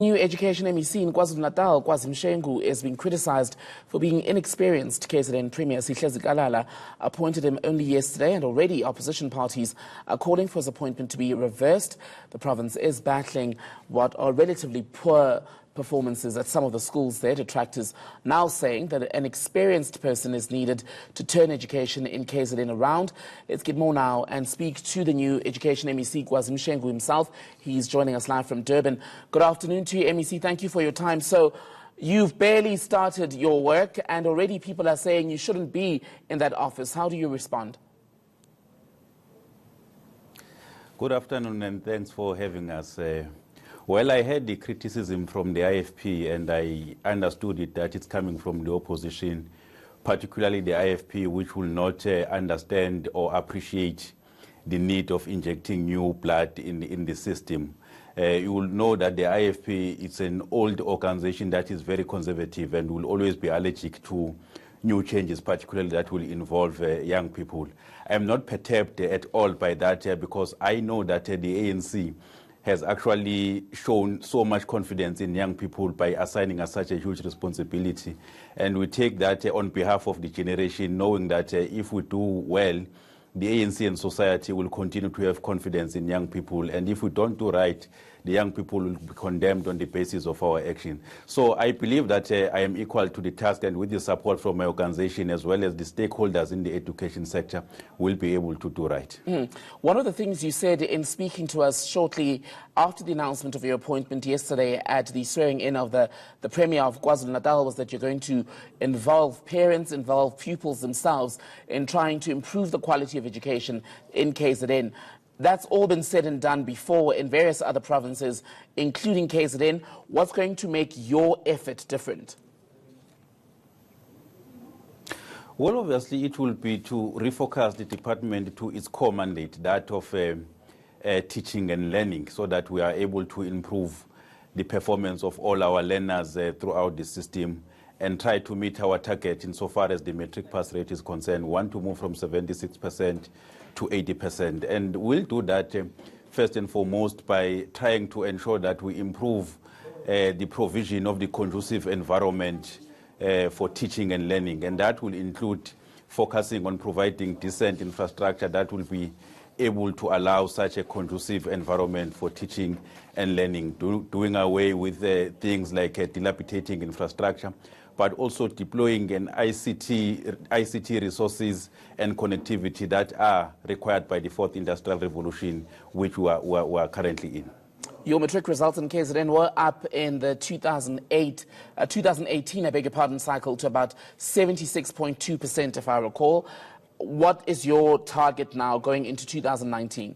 New Education MEC in Kwazulu-Natal, Kwazi Mshengu, is being criticized for being inexperienced. KZN Premier Sihlezi appointed him only yesterday, and already opposition parties are calling for his appointment to be reversed. The province is battling what are relatively poor performances at some of the schools there. Detractors now saying that an experienced person is needed to turn education in KZN around. Let's get more now and speak to the new Education MEC, Kwazi Mshengu himself. He's joining us live from Durban. Good afternoon to you, MEC. Thank you for your time. So you've barely started your work and already people are saying you shouldn't be in that office. How do you respond? Good afternoon and thanks for having us. Well, I heard the criticism from the IFP and I understood it that it's coming from the opposition, particularly the IFP, which will not understand or appreciate the need of injecting new blood in the system. You will know that the IFP is an old organization that is very conservative and will always be allergic to new changes, particularly that will involve young people. I'm not perturbed at all by that because I know that the ANC has actually shown so much confidence in young people by assigning us such a huge responsibility. And we take that on behalf of the generation, knowing that if we do well, the ANC and society will continue to have confidence in young people. And if we don't do right, the young people will be condemned on the basis of our action. So I believe that I am equal to the task, and with the support from my organization as well as the stakeholders in the education sector, we'll be able to do right. One of the things you said in speaking to us shortly after the announcement of your appointment yesterday at the swearing-in of the Premier of KwaZulu-Natal was that you're going to involve parents, involve pupils themselves in trying to improve the quality of education in KZN. That's all been said and done before in various other provinces, including KZN. What's going to make your effort different? Well, obviously, it will be to refocus the department to its core mandate, that of teaching and learning, so that we are able to improve the performance of all our learners throughout the system and try to meet our target insofar as the matric pass rate is concerned. We want to move from 76% to 80%. And we'll do that first and foremost by trying to ensure that we improve the provision of the conducive environment for teaching and learning. And that will include focusing on providing decent infrastructure that will be able to allow such a conducive environment for teaching and learning, doing away with things like dilapidating infrastructure, but also deploying an ICT resources and connectivity that are required by the fourth industrial revolution, which we are currently in. Your matric results in KZN were up in the 2018, I beg your pardon, cycle to about 76.2%, if I recall. What is your target now going into 2019?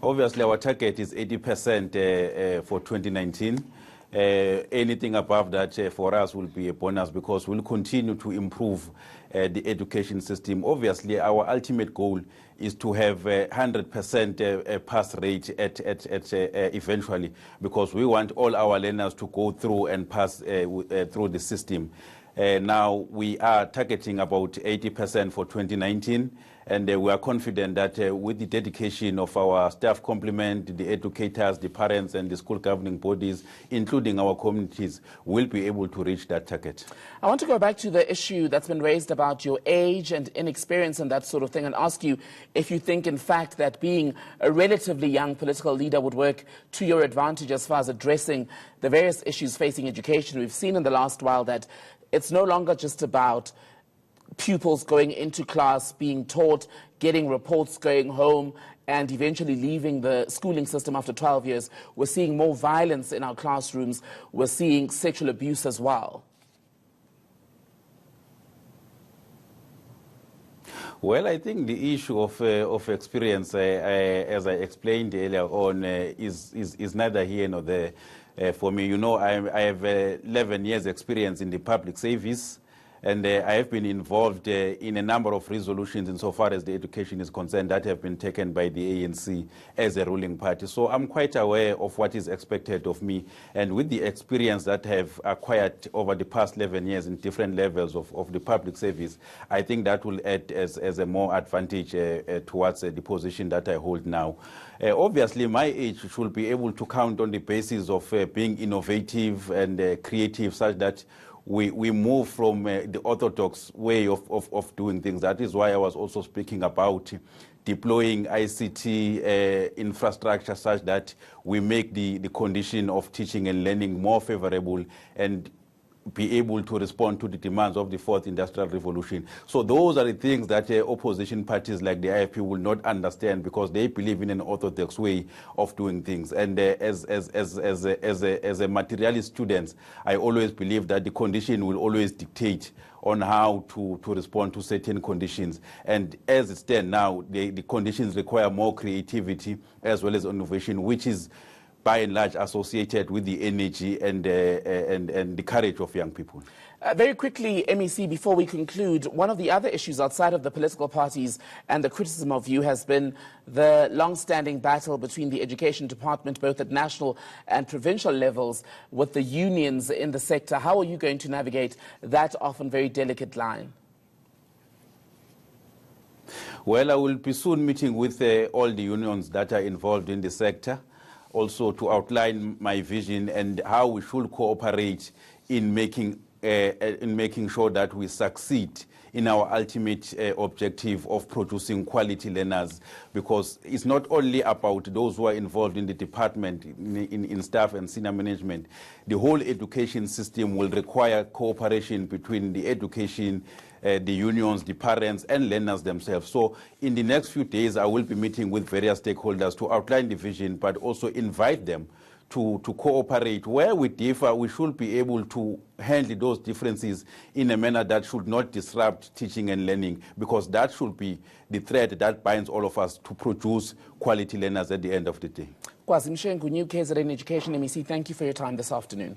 Obviously, our target is 80% for 2019. Anything above that for us will be a bonus because we'll continue to improve the education system. Obviously, our ultimate goal is to have 100% pass rate at eventually, because we want all our learners to go through and pass through the system. Now we are targeting about 80% for 2019, and we are confident that with the dedication of our staff complement, the educators, the parents, and the school governing bodies, including our communities, we'll be able to reach that target. I want to go back to the issue that's been raised about your age and inexperience and that sort of thing, and ask you if you think, in fact, that being a relatively young political leader would work to your advantage as far as addressing the various issues facing education. We've seen in the last while that it's no longer just about pupils going into class, being taught, getting reports, going home, and eventually leaving the schooling system after 12 years. We're seeing more violence in our classrooms. We're seeing sexual abuse as well. Well, I think the issue of experience, as I explained earlier on, is neither here nor there. For me, you know, I have 11 years experience in the public service. And I have been involved in a number of resolutions insofar as the education is concerned that have been taken by the ANC as a ruling party. So I'm quite aware of what is expected of me. And with the experience that I have acquired over the past 11 years in different levels of the public service, I think that will add as a more advantage towards the position that I hold now. Obviously, my age should be able to count on the basis of being innovative and creative, such that we move from the orthodox way of doing things. That is why I was also speaking about deploying ICT infrastructure such that we make the condition of teaching and learning more favorable and be able to respond to the demands of the fourth industrial revolution. So those are the things that opposition parties like the IFP will not understand, because they believe in an orthodox way of doing things. And as a materialist student, I always believe that the condition will always dictate on how to respond to certain conditions. And as it stands now, the conditions require more creativity as well as innovation, which is by and large associated with the energy and the courage of young people. Very quickly, MEC, before we conclude, one of the other issues outside of the political parties and the criticism of you has been the long-standing battle between the Education Department, both at national and provincial levels, with the unions in the sector. How are you going to navigate that often very delicate line? Well, I will be soon meeting with all the unions that are involved in the sector, also to outline my vision and how we should cooperate in making sure that we succeed in our ultimate objective of producing quality learners, because it's not only about those who are involved in the department, in staff and senior management. The whole education system will require cooperation between the education, the unions, the parents, and learners themselves. So in the next few days, I will be meeting with various stakeholders to outline the vision, but also invite them to cooperate. Where we differ, we should be able to handle those differences in a manner that should not disrupt teaching and learning, because that should be the thread that binds all of us to produce quality learners at the end of the day. Kwazi Mshengu, new KZN Education MEC, thank you for your time this afternoon.